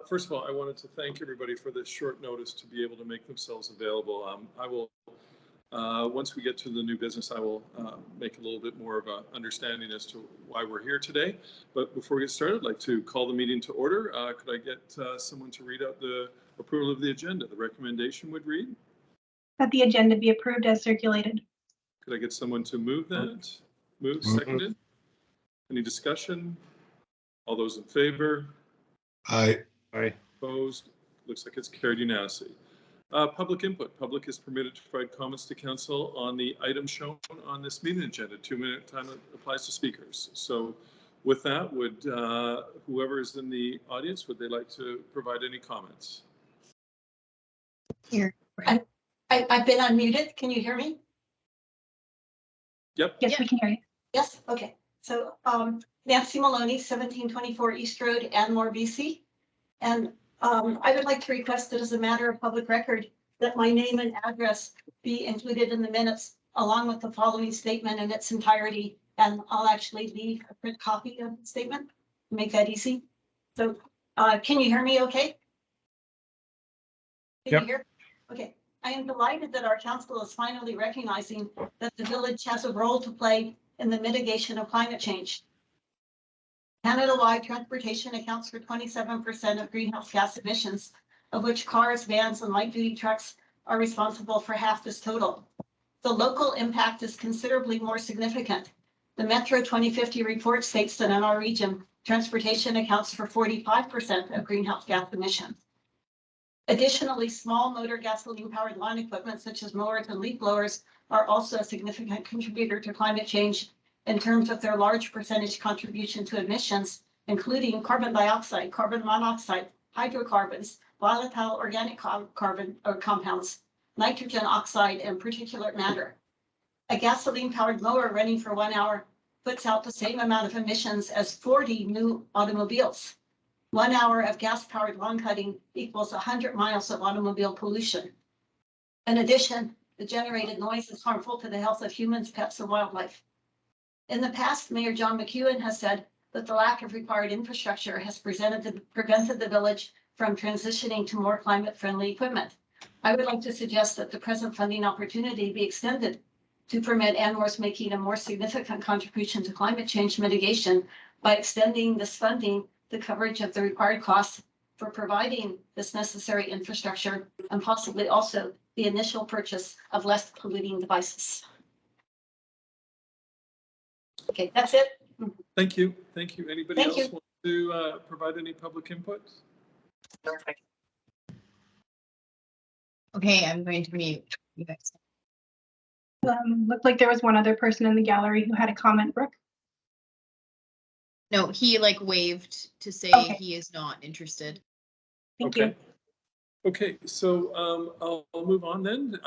First of all, I wanted to thank everybody for this short notice to be able to make themselves available. I will, once we get to the new business, I will make a little bit more of an understanding as to why we're here today. But before we get started, I'd like to call the meeting to order. Could I get someone to read out the approval of the agenda? The recommendation would read that the agenda be approved as circulated. Could I get someone to move that? Move, seconded. Any discussion? All those in favor? Aye. Aye. Opposed? Looks like it's carried unanimously. Public input. Public is permitted to provide comments to council on the item shown on this meeting agenda. 2-minute time applies to speakers. So with that, would whoever is in the audience, would they like to provide any comments? Here. I've been unmuted. Can you hear me? Yep. Yes, we can hear you. Yes. Okay. So Nancy Maloney, 1724 East Road, Anmore, BC. And I would like to request that as a matter of public record that my name and address be included in the minutes along with the following statement in its entirety. And I'll actually leave a print copy of the statement to make that easy. So can you hear me okay? Can you hear? Okay. I am delighted that our council is finally recognizing that the village has a role to play in the mitigation of climate change. Canada-wide transportation accounts for 27% of greenhouse gas emissions, of which cars, vans, and light-duty trucks are responsible for half this total. The local impact is considerably more significant. The Metro 2050 report states that in our region, transportation accounts for 45% of greenhouse gas emissions. Additionally, small motor gasoline-powered lawn equipment such as mowers and leaf blowers are also a significant contributor to climate change in terms of their large percentage contribution to emissions, including carbon dioxide, carbon monoxide, hydrocarbons, volatile organic carbon or compounds, nitrogen oxide, and particulate matter. A gasoline-powered mower running for 1 hour puts out the same amount of emissions as 40 new automobiles. 1 hour of gas-powered lawn cutting equals 100 miles of automobile pollution. In addition, the generated noise is harmful to the health of humans, pets, and wildlife. In the past, Mayor John McEwen has said that the lack of required infrastructure has prevented the village from transitioning to more climate-friendly equipment. I would like to suggest that the present funding opportunity be extended to permit Anmore's making a more significant contribution to climate change mitigation by extending this funding the coverage of the required costs for providing this necessary infrastructure and possibly also the initial purchase of less polluting devices. Okay, that's it. Thank you. Thank you. Anybody else want to provide any public input? Perfect. Okay, I'm going to mute you guys. Looked like there was one other person in the gallery who had a comment, Brooke. No, he like waved to say he is not interested. Thank you. Okay, so I'll move on then.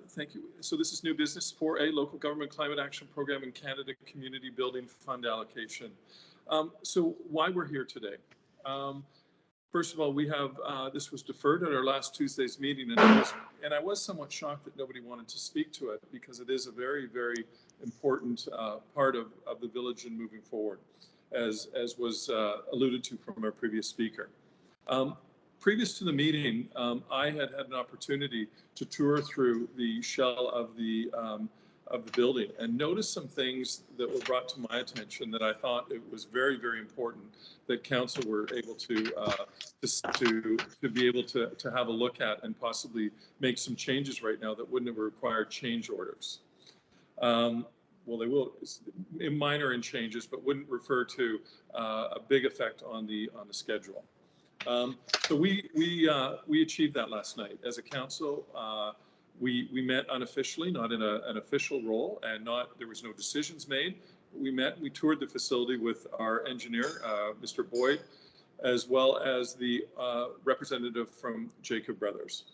Thank you. So this is new business 4A, Local Government Climate Action Program in Canada Community Building Fund Allocation. So why we're here today. First of all, we have, this was deferred at our last Tuesday's meeting, and I was somewhat shocked that nobody wanted to speak to it because it is a very, very important part of the village and moving forward, as was alluded to from our previous speaker. Previous to the meeting, I had an opportunity to tour through the shell of the building and notice some things that were brought to my attention that I thought it was very, very important that council were able to be able to have a look at and possibly make some changes right now that wouldn't have required change orders. Well, they will, minor in changes, but wouldn't refer to a big effect on the schedule. So we achieved that last night as a council. We met unofficially, not in an official role, and there was no decisions made. We met, we toured the facility with our engineer, Mr. Boyd, as well as the representative from Jacob Brothers.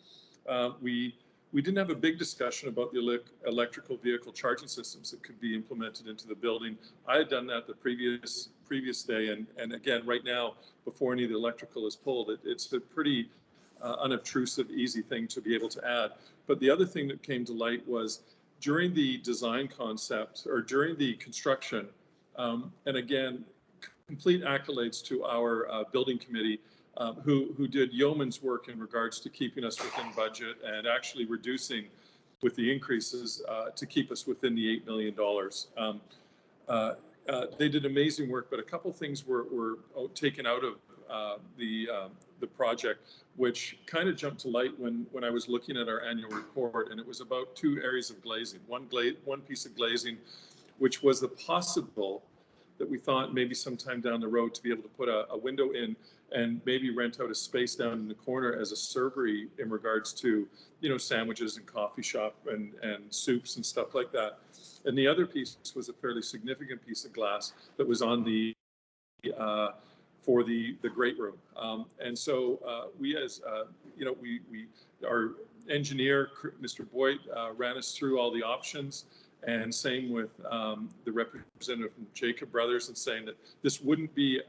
We didn't have a big discussion about the electrical vehicle charging systems that could be implemented into the building. I had done that the previous day, and again, right now, before any of the electrical is pulled, it's a pretty unobtrusive, easy thing to be able to add. But the other thing that came to light was during the design concept, or during the construction, and again, complete accolades to our building committee who did yeoman's work in regards to keeping us within budget and actually reducing with the increases to keep us within the $8 million. They did amazing work, but a couple things were taken out of the project, which kind of jumped to light when I was looking at our annual report, and it was about 2 areas of glazing. One piece of glazing, which was the possible that we thought maybe sometime down the road to be able to put a window in and maybe rent out a space down in the corner as a servery in regards to, sandwiches and coffee shop and soups and stuff like that. And the other piece was a fairly significant piece of glass that was on the for the great room. And so we as, our engineer, Mr. Boyd, ran us through all the options, and same with the representative from Jacob Brothers, and saying that this wouldn't be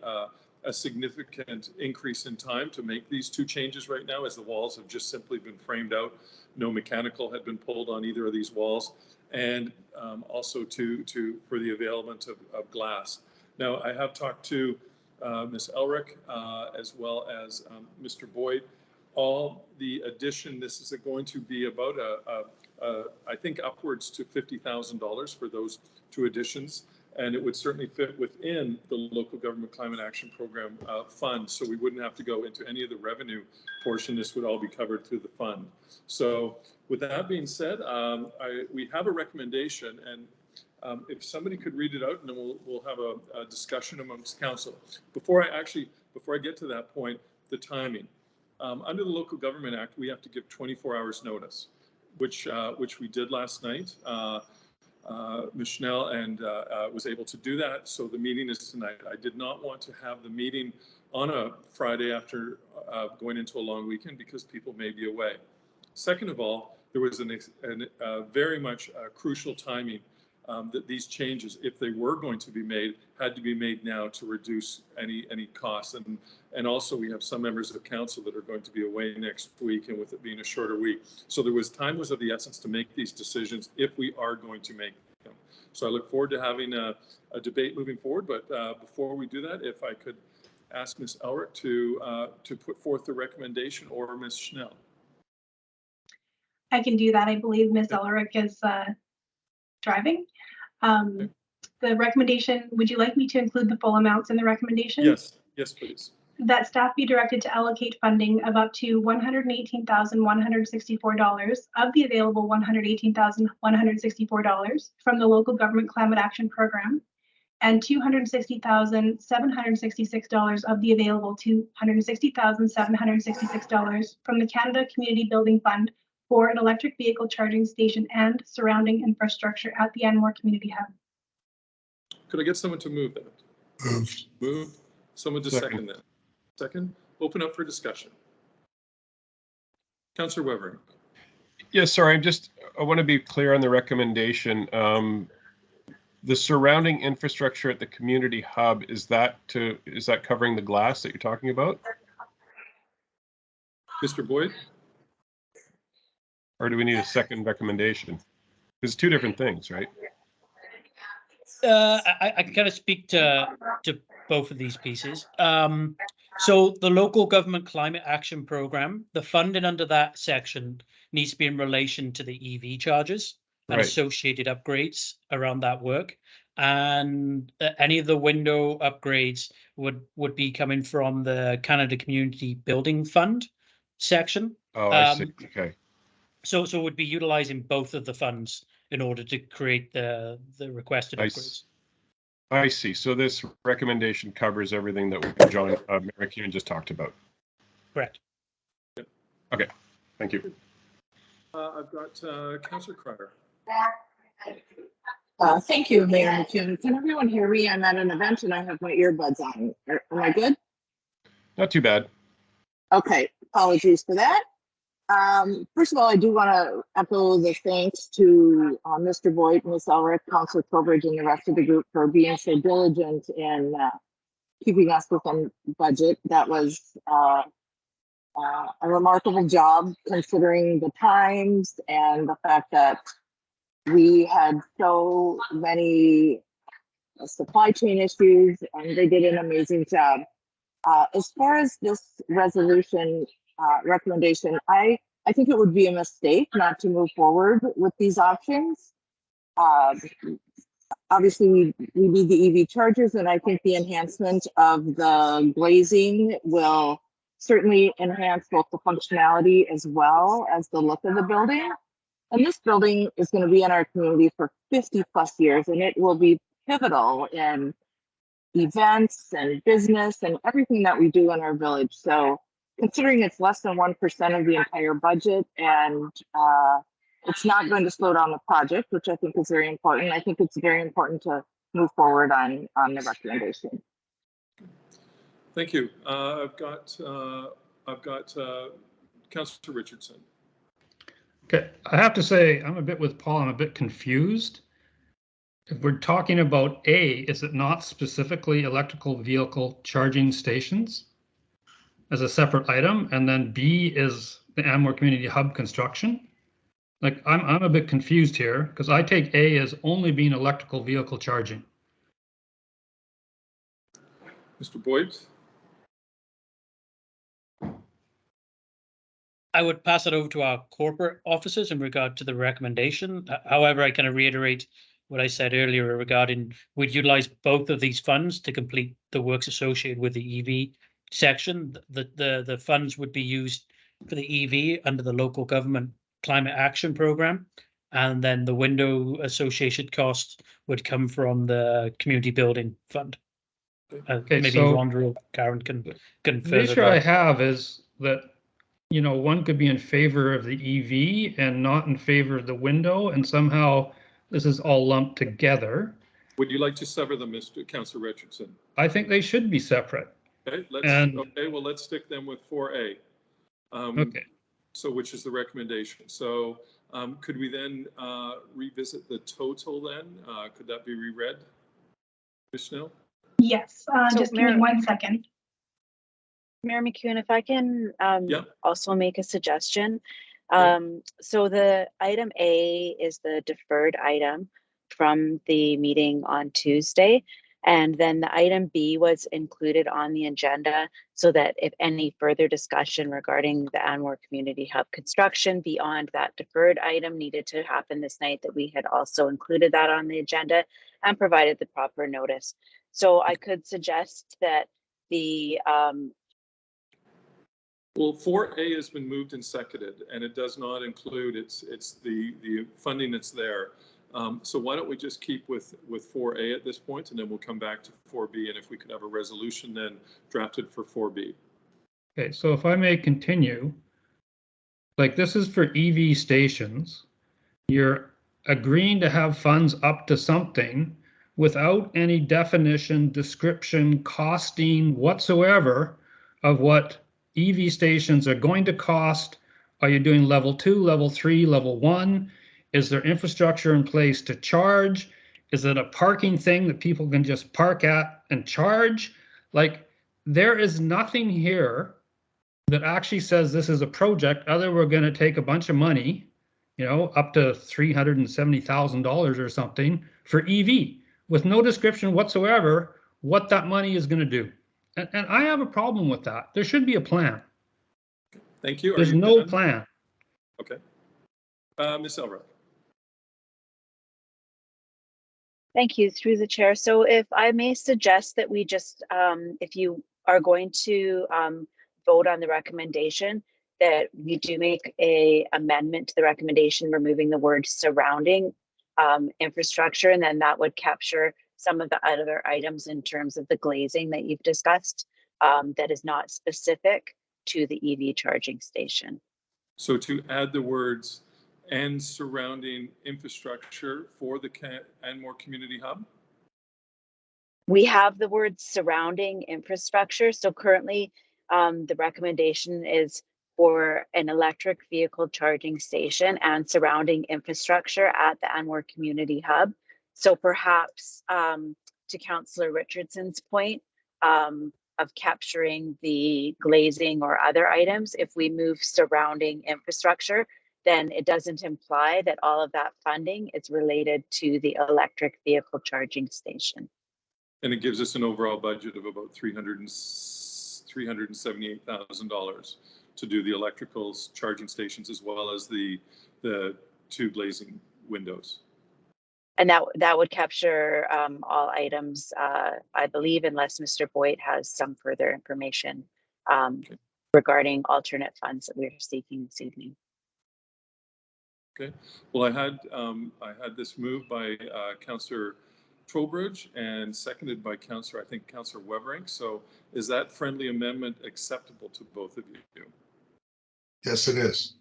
a significant increase in time to make these 2 changes right now, as the walls have just simply been framed out. No mechanical had been pulled on either of these walls, and also for the availment of glass. Now, I have talked to Ms. Elric, as well as Mr. Boyd. All the addition, this is going to be about I think upwards to $50,000 for those 2 additions, and it would certainly fit within the Local Government Climate Action Program fund, so we wouldn't have to go into any of the revenue portion. This would all be covered through the fund. So with that being said, we have a recommendation, and if somebody could read it out, and then we'll have a discussion amongst council. Before I get to that point, the timing. Under the Local Government Act, we have to give 24 hours notice, which we did last night. Ms. Schnell and was able to do that. So the meeting is tonight. I did not want to have the meeting on a Friday after going into a long weekend, because people may be away. Second of all, there was very much crucial timing that these changes, if they were going to be made, had to be made now to reduce any costs. And also we have some members of council that are going to be away next week, and with it being a shorter week. So time was of the essence to make these decisions if we are going to make them. So I look forward to having a debate moving forward. But before we do that, if I could ask Ms. Elric to put forth the recommendation, or Ms. Schnell. I can do that. I believe Ms. Elric is driving. The recommendation, would you like me to include the full amounts in the recommendation? Yes, please. That staff be directed to allocate funding of up to $118,164 of the available $118,164 from the Local Government Climate Action Program, and $260,766 of the available $260,766 from the Canada Community Building Fund for an electric vehicle charging station and surrounding infrastructure at the Anmore Community Hub. Could I get someone to move that? Move. Someone to second that. Second. Open up for discussion. Councillor Weber. Yes, sorry. I want to be clear on the recommendation. The surrounding infrastructure at the community hub, is that covering the glass that you're talking about? Mr. Boyd? Or do we need a second recommendation? It's 2 different things, right? I can kind of speak to both of these pieces. So the Local Government Climate Action Program, the funding under that section needs to be in relation to the EV chargers and associated upgrades around that work. And any of the window upgrades would be coming from the Canada Community Building Fund section. Oh, I see. Okay. So it would be utilizing both of the funds in order to create the requested upgrades. I see. So this recommendation covers everything that John McEwen just talked about. Correct. Okay. Thank you. I've got Councillor Cryer. Thank you, Mayor McEwen. Can everyone hear me? I'm at an event and I have my earbuds on. Am I good? Not too bad. Okay. Apologies for that. First of all, I do want to echo the thanks to Mr. Boyd, Ms. Elric, Councillor Trowbridge, and the rest of the group for being so diligent in keeping us within budget. That was a remarkable job, considering the times and the fact that we had so many supply chain issues, and they did an amazing job. As far as this resolution recommendation, I think it would be a mistake not to move forward with these options. Obviously, we need the EV chargers, and I think the enhancement of the glazing will certainly enhance both the functionality as well as the look of the building. And this building is going to be in our community for 50 plus years, and it will be pivotal in events and business and everything that we do in our village. So considering it's less than 1% of the entire budget, and it's not going to slow down the project, which I think is very important. I think it's very important to move forward on the recommendation. Thank you. I've got Councillor Richardson. Okay, I have to say, I'm a bit with Paul, I'm a bit confused. If we're talking about A, is it not specifically electrical vehicle charging stations as a separate item? And then B is the Anmore Community Hub construction? Like, I'm a bit confused here because I take A as only being electrical vehicle charging. Mr. Boyd? I would pass it over to our corporate officers in regard to the recommendation. However, I kind of reiterate what I said earlier regarding we'd utilize both of these funds to complete the works associated with the EV section. The funds would be used for the EV under the local government climate action program, and then the window associated costs would come from the community building fund. Okay, maybe so Rhonda or Karen can the further issue I that. have is that, you know, one could be in favor of the EV and not in favor of the window, and somehow this is all lumped together. Would you like to sever them, Mr. Councillor Richardson? I think they should be separate. Okay, let's stick them with 4A. Okay. So which is the recommendation. So could we then revisit the total then? Could that be reread? Ms. Snell? Yes, just give me 1 second. Mayor McEwen, if I can Yeah. also make a suggestion. Okay. So the item A is the deferred item from the meeting on Tuesday. And then the item B was included on the agenda so that if any further discussion regarding the Anmore Community Hub construction beyond that deferred item needed to happen this night, that we had also included that on the agenda and provided the proper notice. So I could suggest that the Well, 4A has been moved and seconded, and it does not include it's the funding that's there. So why don't we just keep with 4A at this point, and then we'll come back to 4B, and if we could have a resolution then drafted for 4B. Okay, so if I may continue, like this is for EV stations. You're agreeing to have funds up to something without any definition, description, costing whatsoever of what EV stations are going to cost. Are you doing level 2, level 3, level 1? Is there infrastructure in place to charge? Is it a parking thing that people can just park at and charge? Like, there is nothing here that actually says this is a project other we're going to take a bunch of money, you know, up to $370,000 or something for EV with no description whatsoever what that money is going to do. And I have a problem with that. There should be a plan. Thank you. There's no plan. Okay. Ms. Elrod. Thank you, through the chair. So if I may suggest that we just, if you are going to vote on the recommendation, that we do make a amendment to the recommendation, removing the word surrounding infrastructure, and then that would capture some of the other items in terms of the glazing that you've discussed that is not specific to the EV charging station. So to add the words and surrounding infrastructure for the Anmore Community Hub? We have the word surrounding infrastructure. So currently the recommendation is for an electric vehicle charging station and surrounding infrastructure at the Anmore Community Hub. So perhaps to Councillor Richardson's point of capturing the glazing or other items, if we move surrounding infrastructure, then it doesn't imply that all of that funding is related to the electric vehicle charging station. And it gives us an overall budget of about 300 and $378,000 to do the electricals, charging stations, as well as the 2 glazing windows. And that would capture all items, I believe, unless Mr. Boyd has some further information Okay. regarding alternate funds that we're seeking this evening. Okay. Well, I had this moved by Councillor Trowbridge and seconded by Councillor Weberink. So is that friendly amendment acceptable to both of you? Yes, it is.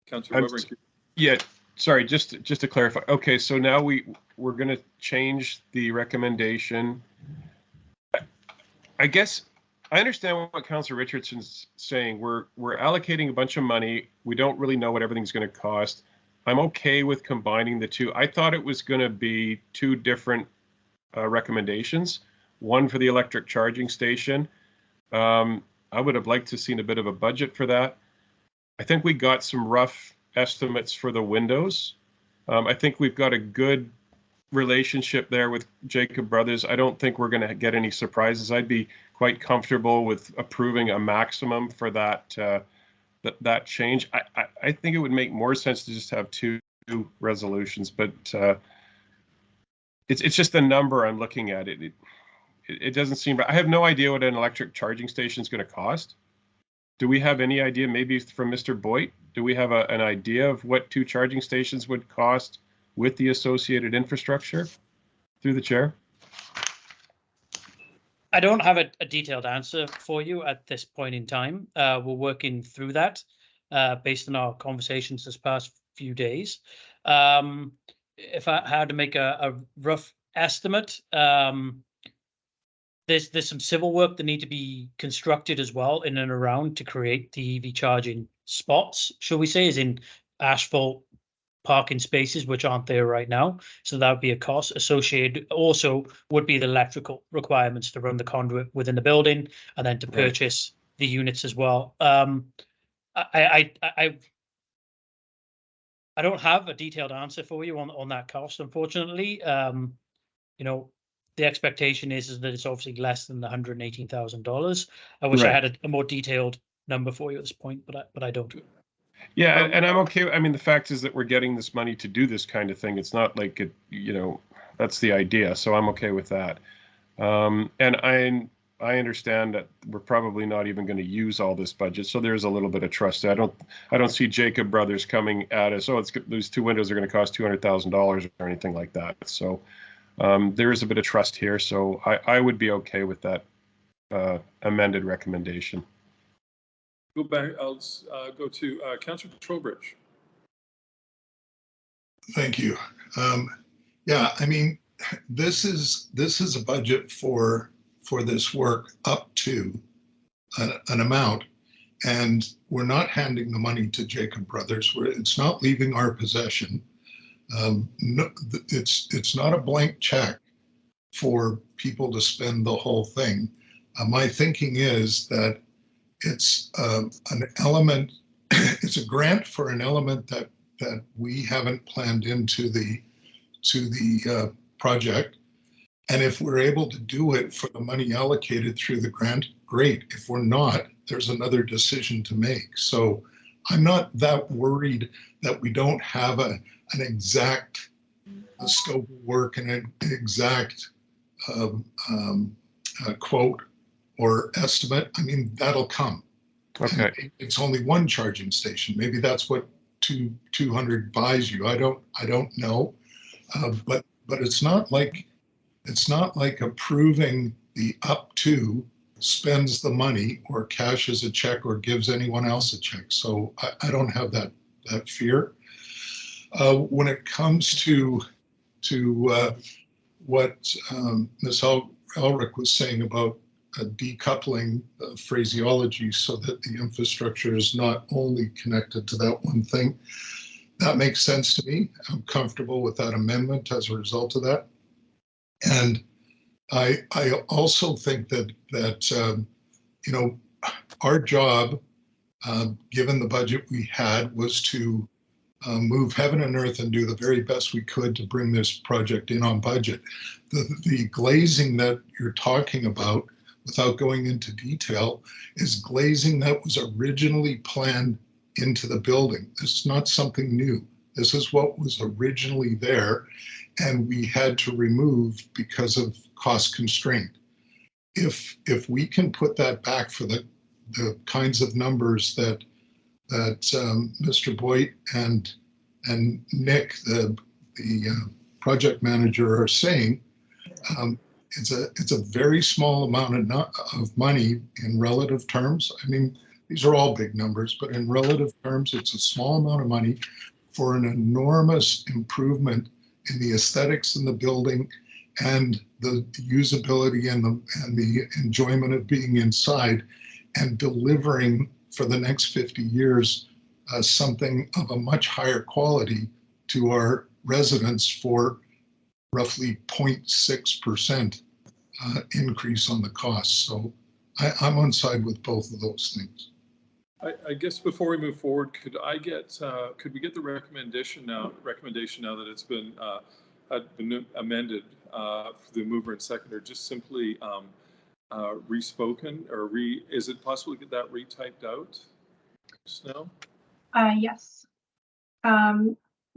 Councillor Weberink. Yeah, sorry, just to clarify. Okay, so now we're going to change the recommendation. I guess I understand what Councillor Richardson's saying. We're allocating a bunch of money. We don't really know what everything's going to cost. I'm okay with combining the two. I thought it was going to be 2 different recommendations. One for the electric charging station. I would have liked to have seen a bit of a budget for that. I think we got some rough estimates for the windows. I think we've got a good relationship there with Jacob Brothers. I don't think we're going to get any surprises. I'd be quite comfortable with approving a maximum for that that change. I think it would make more sense to just have 2 resolutions, but it's just the number I'm looking at. It doesn't seem. I have no idea what an electric charging station is going to cost. Do we have any idea? Maybe from Mr. Boyd, do we have an idea of what 2 charging stations would cost with the associated infrastructure? Through the chair. I don't have a detailed answer for you at this point in time. We're working through that based on our conversations this past few days. If I had to make a rough estimate, there's some civil work that need to be constructed as well in and around to create the EV charging spots, shall we say, as in asphalt parking spaces, which aren't there right now. So that would be a cost associated. Also would be the electrical requirements to run the conduit within the building and then to purchase the units as well. I don't have a detailed answer for you on that cost, unfortunately. You know, the expectation is that it's obviously less than the $118,000. I wish I had a more detailed number for you at this point, but I don't. Yeah, and I'm okay. I mean, the fact is that we're getting this money to do this kind of thing. It's not like it, you know, that's the idea. So I'm okay with that. And I understand that we're probably not even going to use all this budget. So there's a little bit of trust. I don't see Jacob Brothers coming at us. Oh, those 2 windows are going to cost $200,000 or anything like that. So there is a bit of trust here. So I would be okay with that amended recommendation. Go back. I'll go to Councillor Trowbridge. Thank you. Yeah, I mean, this is a budget for this work up to an amount, and we're not handing the money to Jacob Brothers. It's not leaving our possession. No, it's not a blank check for people to spend the whole thing. My thinking is that it's an element, it's a grant for an element that we haven't planned into the project. And if we're able to do it for the money allocated through the grant, great. If we're not, there's another decision to make. So I'm not that worried that we don't have an exact scope of work and an exact quote or estimate. I mean, that'll come. Okay. And it's only 1 charging station. Maybe that's what 200 buys you. I don't know. But it's not like approving the up to spends the money or cashes a check or gives anyone else a check. So I don't have that fear. When it comes to what Ms. Elrick was saying about decoupling phraseology so that the infrastructure is not only connected to that one thing, that makes sense to me. I'm comfortable with that amendment as a result of that. And I also think that you know, our job, given the budget we had, was to move heaven and earth and do the very best we could to bring this project in on budget. The glazing that you're talking about without going into detail, is glazing that was originally planned into the building. This is not something new. This is what was originally there, and we had to remove because of cost constraint. If we can put that back for the kinds of numbers that Mr. Boyd and Nick, the project manager, are saying, it's a very small amount of money in relative terms. I mean, these are all big numbers, but in relative terms, it's a small amount of money for an enormous improvement in the aesthetics in the building and the usability and the enjoyment of being inside, and delivering for the next 50 years something of a much higher quality to our residents for roughly 0.6% increase on the cost. So I'm on side with both of those things. I guess before we move forward, could we get the recommendation now that it's been amended for the mover and seconder, just simply respoken, or is it possible to get that retyped out, Snell? Yes.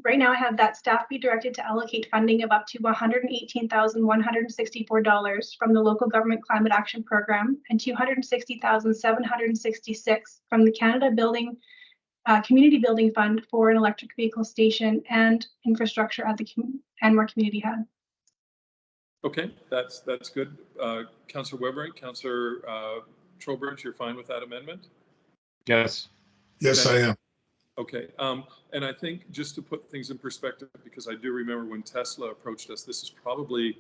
Right now I have that staff be directed to allocate funding of up to $118,164 from the Local Government Climate Action Program and $260,766 from the Canada Community Building Fund for an electric vehicle station and infrastructure at the Canmore Community Hub. Okay, that's good. Councillor Weber, Councillor Trowbridge, you're fine with that amendment? Yes. Yes, I am. Okay, and I think just to put things in perspective, because I do remember when Tesla approached us, this is probably,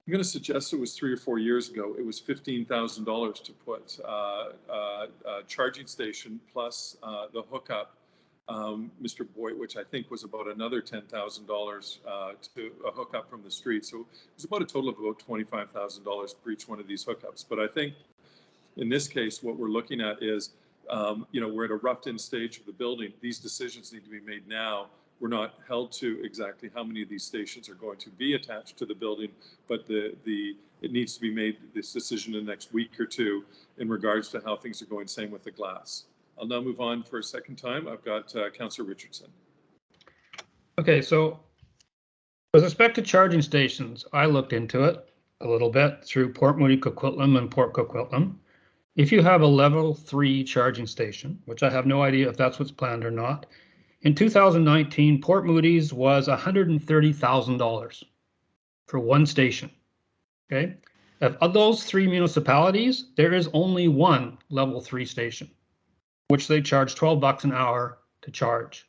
I'm going to suggest it was 3 or 4 years ago. It was $15,000 to put a charging station plus the hookup, Mr. Boyd, which I think was about another $10,000 to a hookup from the street. So it was about a total of about $25,000 for each one of these hookups. But I think in this case, what we're looking at is, we're at a roughed-in stage of the building. These decisions need to be made now. We're not held to exactly how many of these stations are going to be attached to the building, but it needs to be made, this decision in the next week or two, in regards to how things are going. Same with the glass. I'll now move on for a second time. I've got Councillor Richardson. Okay, so with respect to charging stations, I looked into it a little bit through Port Moody, Coquitlam, and Port Coquitlam. If you have a level 3 charging station, which I have no idea if that's what's planned or not, in 2019, Port Moody's was $130,000 for one station. Okay, of those 3 municipalities, there is only one level 3 station, which they charge $12 an hour to charge.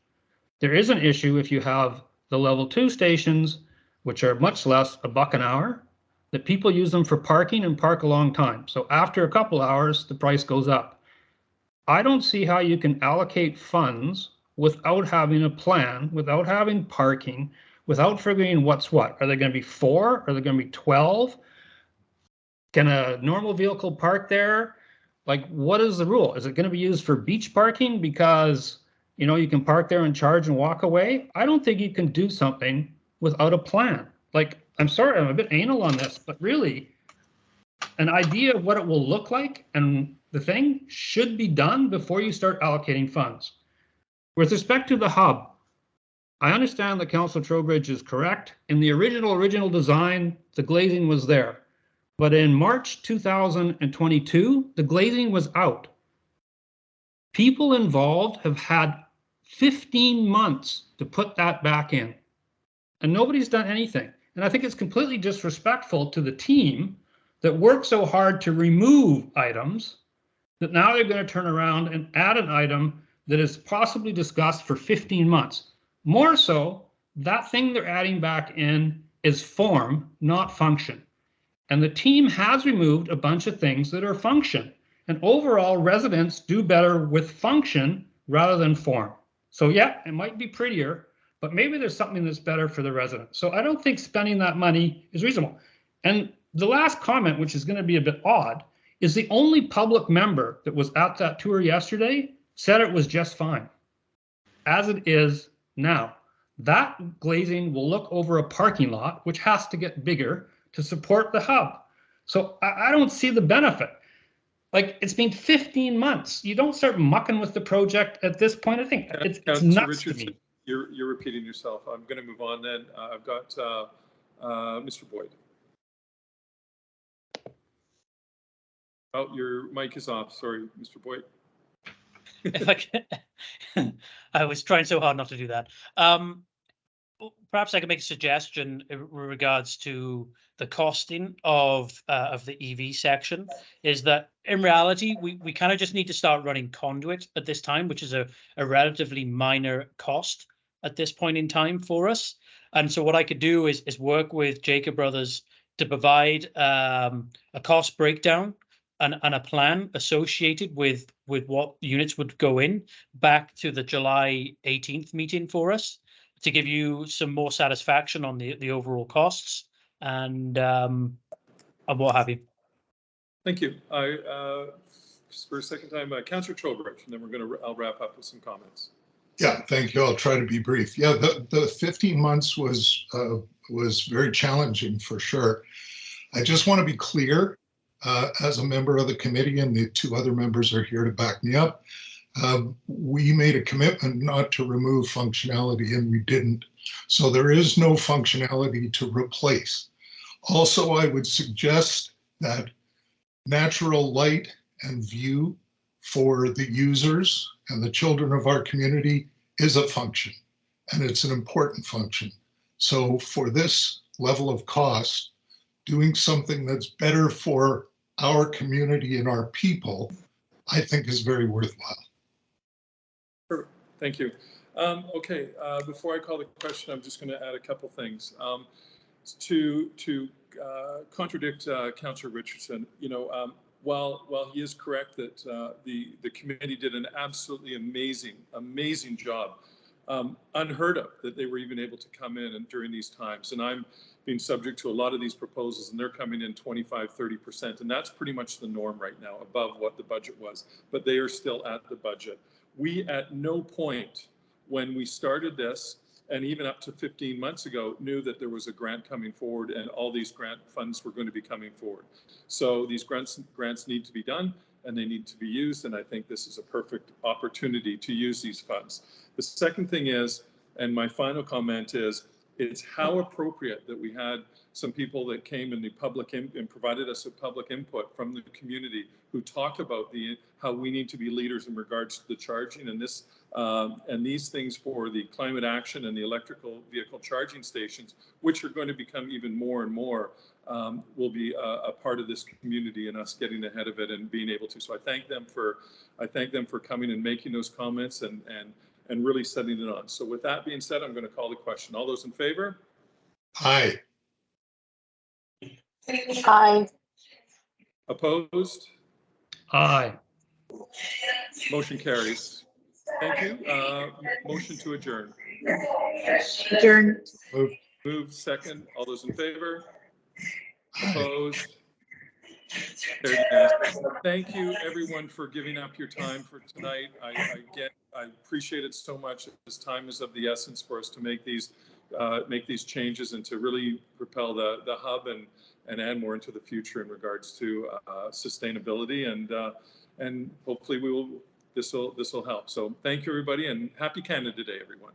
There is an issue if you have the level 2 stations, which are much less, $1 an hour, that people use them for parking and park a long time. So after a couple hours, the price goes up. I don't see how you can allocate funds without having a plan, without having parking, without figuring what's what. Are there going to be 4? Are there going to be 12? Can a normal vehicle park there? Like, what is the rule? Is it going to be used for beach parking because, you can park there and charge and walk away? I don't think you can do something without a plan. Like, I'm sorry, I'm a bit anal on this, but really, an idea of what it will look like and the thing should be done before you start allocating funds. With respect to the hub, I understand that Councillor Trowbridge is correct. In the original design, the glazing was there. But in March 2022, the glazing was out. People involved have had 15 months to put that back in, and nobody's done anything. And I think it's completely disrespectful to the team that worked so hard to remove items that now they're going to turn around and add an item that is possibly discussed for 15 months. More so, that thing they're adding back in is form, not function. And the team has removed a bunch of things that are function. And overall, residents do better with function rather than form. So yeah, it might be prettier, but maybe there's something that's better for the residents. So I don't think spending that money is reasonable. And the last comment, which is going to be a bit odd, is the only public member that was at that tour yesterday said it was just fine, as it is now. That glazing will look over a parking lot, which has to get bigger to support the hub. So I don't see the benefit. Like, it's been 15 months. You don't start mucking with the project at this point. I think it's Councillor nuts to Richardson, me. you're repeating yourself. I'm going to move on then. I've got Mr. Boyd. Oh, your mic is off. Sorry, Mr. Boyd. If I can, I was trying so hard not to do that. Perhaps I can make a suggestion in regards to the costing of the EV section. Is that in reality we kind of just need to start running conduit at this time, which is a relatively minor cost at this point in time for us. And so what I could do is work with Jacob Brothers to provide a cost breakdown and a plan associated with what units would go in back to the July 18th meeting for us, to give you some more satisfaction on the overall costs and what have you. Thank you. For a second time, Councillor Trowbridge, and then I'll wrap up with some comments. Yeah, thank you. I'll try to be brief. Yeah, the 15 months was very challenging for sure. I just want to be clear, as a member of the committee, and the two other members are here to back me up. We made a commitment not to remove functionality, and we didn't. So there is no functionality to replace. Also, I would suggest that natural light and view for the users and the children of our community is a function, and it's an important function. So for this level of cost, doing something that's better for our community and our people, I think is very worthwhile. Thank you. Okay, before I call the question, I'm just going to add a couple things. To contradict Councillor Richardson, you know, while he is correct that the committee did an absolutely amazing job, unheard of that they were even able to come in and during these times. And I'm being subject to a lot of these proposals, and they're coming in 25–30%, and that's pretty much the norm right now, above what the budget was. But they are still at the budget. We at no point when we started this, and even up to 15 months ago, knew that there was a grant coming forward and all these grant funds were going to be coming forward. So these grants need to be done and they need to be used, and I think this is a perfect opportunity to use these funds. The second thing is, and my final comment is, it's how appropriate that we had some people that came in the public and provided us with public input from the community who talk about how we need to be leaders in regards to the charging, and this and these things for the climate action and the electrical vehicle charging stations, which are going to become even more and more, will be a part of this community and us getting ahead of it and being able to. So I thank them for coming and making those comments and really setting it on. So with that being said, I'm going to call the question. All those in favor? Aye. Aye. Opposed? Aye. Motion carries. Thank you. Motion to adjourn. Adjourn. Move second. All those in favor? Opposed? Carried unanimously. Thank you, everyone, for giving up your time for tonight. I appreciate it so much. This time is of the essence for us to make these changes and to really propel the hub and add more into the future in regards to sustainability, and hopefully this will help. So thank you, everybody, and happy Canada Day, everyone.